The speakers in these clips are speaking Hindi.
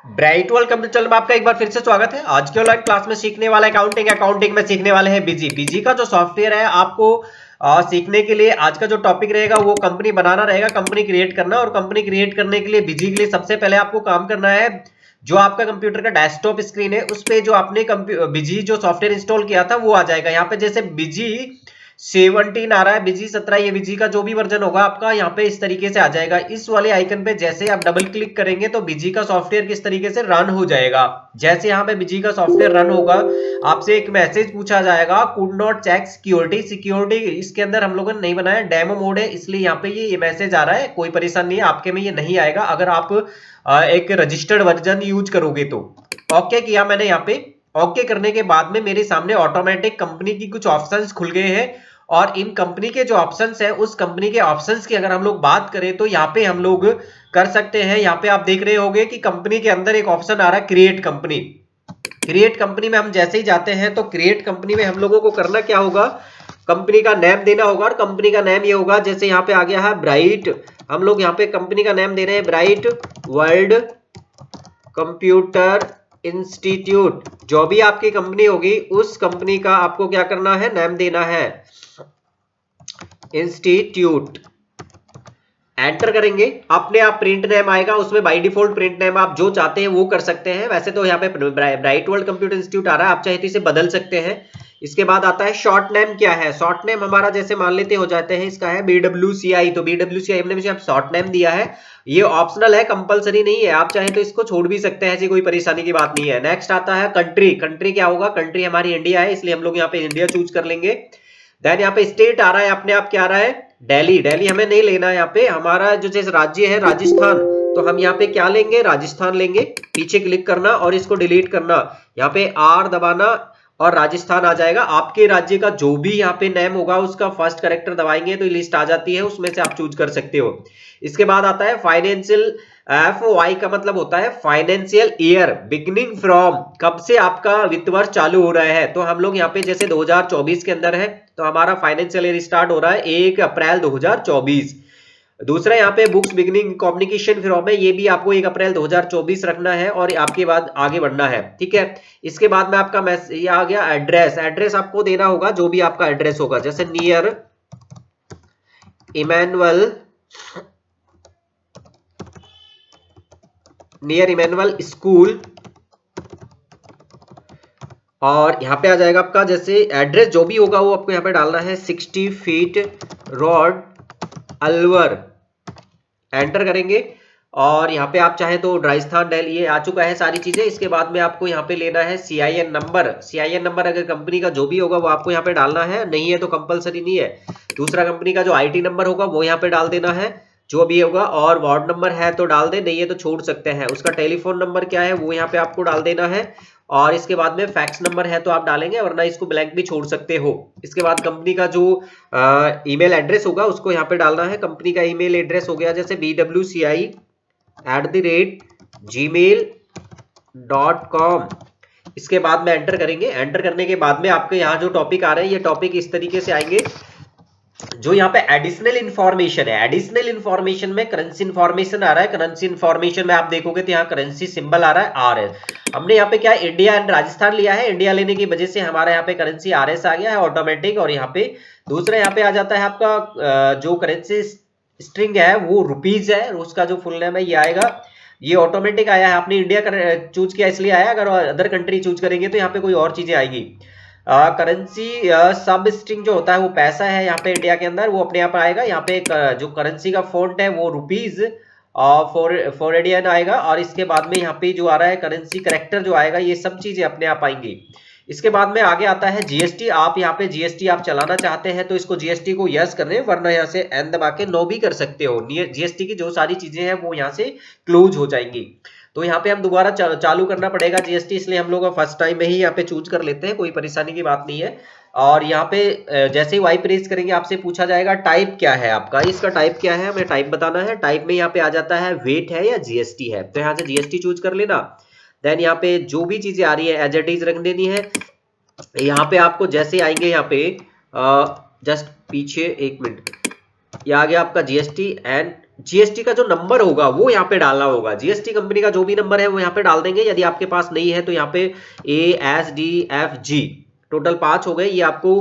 ब्राइट वर्ल्ड कंप्यूटर चैनल में आपका एक बार फिर से स्वागत है। आज के ऑनलाइन क्लास में सीखने वाला अकाउंटिंग में सीखने वाले हैं बीजी का जो सॉफ्टवेयर है। आपको सीखने के लिए आज का जो टॉपिक रहेगा वो कंपनी बनाना रहेगा, कंपनी क्रिएट करना। और कंपनी क्रिएट करने के लिए बीजी के लिए सबसे पहले आपको काम करना है, जो आपका कंप्यूटर का डेस्कटॉप स्क्रीन है उस पे जो आपने बीजी जो सॉफ्टवेयर इंस्टॉल किया था वो आ जाएगा। यहाँ पे जैसे बीजी 17 आ रहा है, बीजी 17, ये बीजी का जो भी वर्जन होगा आपका यहाँ पे इस तरीके से आ जाएगा। इस वाले आइकन पे जैसे आप डबल क्लिक करेंगे तो बीजी का सॉफ्टवेयर किस तरीके से रन हो जाएगा। जैसे यहाँ पे बीजी का सॉफ्टवेयर रन होगा, आपसे एक मैसेज पूछा जाएगा, कुड नॉट चेक सिक्योरिटी इसके अंदर हम लोगों ने नहीं बनाया, डेमो मोड है इसलिए यहाँ पे ये मैसेज आ रहा है। कोई परेशानी नहीं है, आपके में ये नहीं आएगा अगर आप एक रजिस्टर्ड वर्जन यूज करोगे तो। ओके किया मैंने यहाँ पे। ओके करने के बाद में मेरे सामने ऑटोमेटिक कंपनी की कुछ ऑप्शंस खुल गए हैं। और इन कंपनी के जो ऑप्शंस है उस कंपनी के ऑप्शंस की अगर हम लोग बात करें तो यहाँ पे हम लोग कर सकते हैं। यहाँ पे आप देख रहे होंगे कि कंपनी के अंदर एक ऑप्शन आ रहा है क्रिएट कंपनी। क्रिएट कंपनी में हम जैसे ही जाते हैं तो क्रिएट कंपनी में हम लोगों को करना क्या होगा, कंपनी का नेम देना होगा। और कंपनी का नेम ये होगा, जैसे यहाँ पे आ गया है ब्राइट, हम लोग यहाँ पे कंपनी का नेम दे रहे हैं ब्राइट वर्ल्ड कंप्यूटर इंस्टीट्यूट। जो भी आपकी कंपनी होगी उस कंपनी का आपको क्या करना है, नेम देना है इंस्टीट्यूट। एंटर करेंगे, अपने आप प्रिंट नेम आएगा, उसमें बाय डिफॉल्ट प्रिंट नेम आप जो चाहते हैं वो कर सकते हैं। वैसे तो यहाँ पे ब्राइट वर्ल्ड कंप्यूटर इंस्टीट्यूट आ रहा है, आप चाहे तो इसे बदल सकते हैं। इसके बाद आता है शॉर्ट नेम। क्या है शॉर्ट नेम हमारा, जैसे मान लेते हो जाते हैं इसका है BWCI, तो BWCI हमने मुझे शॉर्ट नेम दिया है। ये ऑप्शनल है, कंपलसरी नहीं है, आप चाहे तो इसको छोड़ भी सकते हैं, ऐसी कोई परेशानी की बात नहीं है। नेक्स्ट आता है कंट्री। कंट्री क्या होगा, कंट्री हमारी इंडिया है इसलिए हम लोग यहाँ पे इंडिया चूज कर लेंगे। देन यहाँ पे स्टेट आ रहा है, अपने आप क्या आ रहा है दिल्ली। दिल्ली हमें नहीं लेना है, यहाँ पे हमारा जो जैसे राज्य है राजस्थान, तो हम यहाँ पे क्या लेंगे, राजस्थान लेंगे। पीछे क्लिक करना और इसको डिलीट करना, यहाँ पे R दबाना और राजस्थान आ जाएगा। आपके राज्य का जो भी यहाँ पे नेम होगा उसका फर्स्ट कैरेक्टर दबाएंगे तो लिस्ट आ जाती है, उसमें से आप चूज कर सकते हो। इसके बाद आता है फाइनेंशियल। FY का मतलब होता है फाइनेंशियल ईयर, बिगिनिंग फ्रॉम, कब से आपका वित्त वर्ष चालू हो रहा है। तो हम लोग यहाँ पे जैसे 2024 के अंदर है तो हमारा फाइनेंशियल ईयर स्टार्ट हो रहा है 1 अप्रैल 2024। दूसरा यहाँ पे बुक्स बिगिनिंग कम्युनिकेशन फ्रॉम है, ये भी आपको 1 अप्रैल 2024 रखना है और आपके बाद आगे बढ़ना है, ठीक है। इसके बाद में आपका मैसेज ये आ गया एड्रेस। एड्रेस आपको देना होगा जो भी आपका एड्रेस होगा, जैसे नियर इमैनुअल स्कूल। और यहाँ पे आ जाएगा आपका जैसे एड्रेस जो भी होगा वो आपको यहाँ पे डालना है 60 फीट रोड अलवर। एंटर करेंगे और यहाँ पे आप चाहे तो राजस्थान दिल्ली, ये आ चुका है सारी चीजें। इसके बाद में आपको यहाँ पे लेना है CIN नंबर। CIN नंबर अगर कंपनी का जो भी होगा वो आपको यहाँ पे डालना है, नहीं है तो कंपलसरी नहीं है। दूसरा कंपनी का जो IT नंबर होगा वो यहाँ पे डाल देना है जो भी होगा, और वार्ड नंबर है तो डाल दे, नहीं है तो छोड़ सकते हैं। उसका टेलीफोन नंबर क्या है वो यहाँ पे आपको डाल देना है। और इसके बाद में फैक्स नंबर है तो आप डालेंगे, वरना इसको ब्लैंक भी छोड़ सकते हो। इसके बाद कंपनी का जो ईमेल एड्रेस होगा उसको यहाँ पे डालना है। कंपनी का ईमेल एड्रेस हो गया जैसे BWCI@gmail.com। इसके बाद में एंटर करेंगे। एंटर करने के बाद में आपके यहाँ जो टॉपिक आ रहे हैं ये टॉपिक इस तरीके से आएंगे। जो यहाँ पे एडिशनल इंफॉर्मेशन है, एडिशनल इंफॉर्मेशन में करेंसी इंफॉर्मेशन आ रहा है। करेंसी इंफॉर्मेशन में आप देखोगे तो यहाँ करेंसी सिंबल आ रहा है RS। हमने यहाँ पे क्या इंडिया एंड राजस्थान लिया है, इंडिया लेने की वजह से हमारा यहाँ पे करेंसी RS आ गया है ऑटोमेटिक। और यहाँ पे दूसरा यहाँ पे आ जाता है आपका जो करेंसी स्ट्रिंग है वो रुपीज है, उसका जो फुल नेम है ये आएगा। ये ऑटोमेटिक आया है, आपने इंडिया चूज किया इसलिए आया, अगर अदर कंट्री चूज करेंगे तो यहाँ पे कोई और चीजें आएगी। करेंसी सब स्ट्रिंग जो होता है वो पैसा है यहाँ पे इंडिया के अंदर, वो अपने आप आएगा। यहाँ पे जो करेंसी का फॉन्ट है वो रुपीज फॉरेडियन आएगा। और इसके बाद में यहाँ पे जो आ रहा है करेंसी करेक्टर जो आएगा, ये सब चीजें अपने आप आएंगी। इसके बाद में आगे आता है GST। आप यहाँ पे GST आप चलाना चाहते हैं तो इसको GST को यस कर दें, वरना यहाँ से एन दबा के नो भी कर सकते हो। GST की जो सारी चीजें हैं वो यहाँ से क्लोज हो जाएंगी। तो यहाँ पे हम दोबारा चालू करना पड़ेगा GST, इसलिए हम लोग फर्स्ट टाइम में ही यहाँ पे चूज कर लेते हैं, कोई परेशानी की बात नहीं है। और यहाँ पे जैसे ही वाई प्रेस करेंगे आपसे पूछा जाएगा टाइप क्या है आपका, इसका टाइप क्या है हमें टाइप बताना है। टाइप में यहाँ पे आ जाता है वेट है या GST है, तो यहाँ से GST चूज कर लेना। देन यहाँ पे जो भी चीजें आ रही है एज इट इज रख देनी है। यहाँ पे आपको जैसे आएंगे यहाँ पे जस्ट पीछे 1 मिनट, ये आ गया आपका GST एंड जीएसटी का जो नंबर होगा वो यहाँ पे डालना होगा। जीएसटी कंपनी का जो भी नंबर है वो यहाँ पे डाल देंगे। यदि आपके पास नहीं है तो यहाँ पे ASDFG टोटल 5 हो गए। ये आपको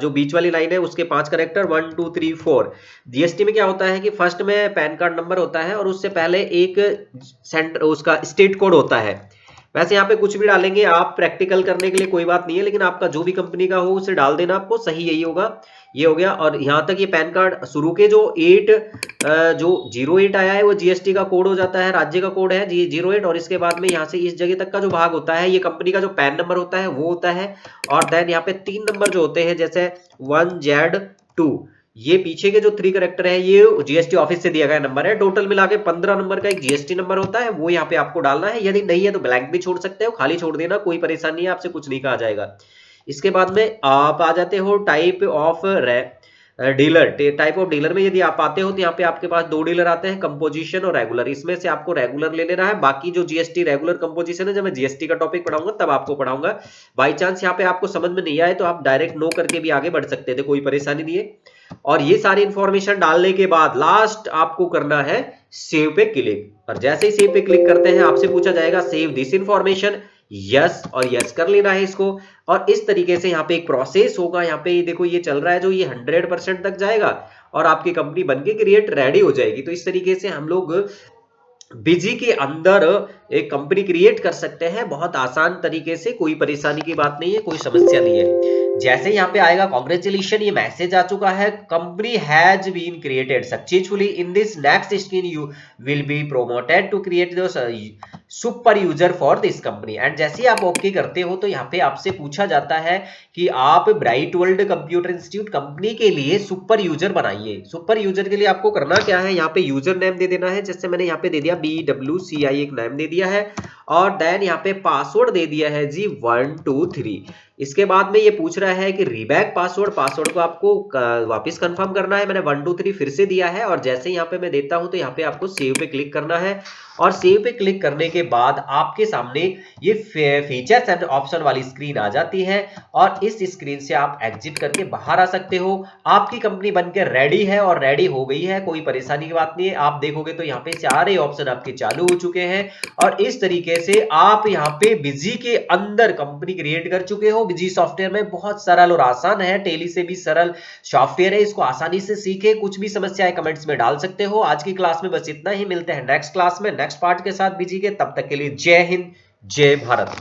जो बीच वाली लाइन है उसके 5 करेक्टर 1 2 3 4। जीएसटी में क्या होता है कि फर्स्ट में पैन कार्ड नंबर होता है और उससे पहले एक सेंटर उसका स्टेट कोड होता है। वैसे यहाँ पे कुछ भी डालेंगे आप, प्रैक्टिकल करने के लिए कोई बात नहीं है, लेकिन आपका जो भी कंपनी का हो उसे डाल देना, आपको सही यही होगा। ये हो गया। और यहाँ तक ये पैन कार्ड शुरू के जो 08 आया है वो जीएसटी का कोड हो जाता है, राज्य का कोड है 08। और इसके बाद में यहाँ से इस जगह तक का जो भाग होता है ये कंपनी का जो पैन नंबर होता है वो होता है। और देन यहाँ पे 3 नंबर जो होते हैं जैसे 1Z2, ये पीछे के जो 3 करेक्टर है ये जीएसटी ऑफिस से दिया गया नंबर है। टोटल मिला के 15 नंबर का एक जीएसटी नंबर होता है, वो यहाँ पे आपको डालना है। यदि नहीं है तो ब्लैंक भी छोड़ सकते हो, खाली छोड़ देना, कोई परेशानी नहीं है, आपसे कुछ नहीं कहा जाएगा। इसके बाद में आप आ जाते हो type of dealer. Type of dealer में यदि आप आते हो तो यहाँ पे आपके पास 2 डीलर आते हैं, कंपोजिशन और रेगुलर। इसमें से आपको रेगुलर ले लेना है। बाकी जो जीएसटी रेगुलर कंपोजिशन है, जब मैं जीएसटी का टॉपिक पढ़ाऊंगा तब आपको पढ़ाऊंगा। बाई चांस यहाँ पे आपको समझ में नहीं आए तो आप डायरेक्ट नो करके भी आगे बढ़ सकते थे, कोई परेशानी नहीं है। और ये सारी इंफॉर्मेशन डालने के बाद लास्ट आपको करना है सेव पे क्लिक। और जैसे ही सेव पे क्लिक करते हैं आपसे पूछा जाएगा सेव दिस इंफॉर्मेशन, यस और यस कर लेना है इसको। और इस तरीके से यहाँ पे एक प्रोसेस होगा। यहाँ पे देखो ये चल रहा है जो, ये 100% तक जाएगा और आपकी कंपनी बनके क्रिएट रेडी हो जाएगी। तो इस तरीके से हम लोग बिजी के अंदर एक कंपनी क्रिएट कर सकते हैं बहुत आसान तरीके से, कोई परेशानी की बात नहीं है, कोई समस्या नहीं है। जैसे यहाँ पे आएगा कॉन्ग्रेचुलेशन, ये मैसेज आ चुका है, company has been created successfully, in this next screen you will be promoted to create the super user for this company. And जैसे ही आप ओके करते हो तो यहाँ पे आपसे पूछा जाता है कि आप bright world computer institute company के लिए सुपर यूजर बनाइए। सुपर यूजर के लिए आपको करना क्या है, यहाँ पे यूजर नेम दे देना है, जैसे मैंने यहाँ पे दे दिया BWCI एक नाम दे दिया है। और देन यहाँ पे पासवर्ड दे दिया है जी 1 2 3। इसके बाद में ये पूछ रहा है कि रीबैक पासवर्ड, पासवर्ड को आपको वापस कंफर्म करना है। मैंने 1 2 3 फिर से दिया है। और जैसे यहाँ पे मैं देता हूं तो यहाँ पे आपको सेव पे क्लिक करना है। और सेव पे क्लिक करने के बाद आपके सामने ये फीचर्स एंड ऑप्शन वाली स्क्रीन आ जाती है। और इस स्क्रीन से आप एग्जिट करके बाहर आ सकते हो। आपकी कंपनी बनकर रेडी है और रेडी हो गई है, कोई परेशानी की बात नहीं है। आप देखोगे तो यहाँ पे सारे ऑप्शन आपके चालू हो चुके हैं। और इस तरीके से आप यहाँ पे बिजी के अंदर कंपनी क्रिएट कर चुके हो। बिजी सॉफ्टवेयर में बहुत सरल और आसान है, टेली से भी सरल सॉफ्टवेयर है, इसको आसानी से सीखे। कुछ भी समस्या है कमेंट्स में डाल सकते हो। आज की क्लास में बस इतना ही, मिलते हैं नेक्स्ट क्लास में नेक्स्ट पार्ट के साथ बिजी के। तब तक के लिए जय हिंद, जय भारत।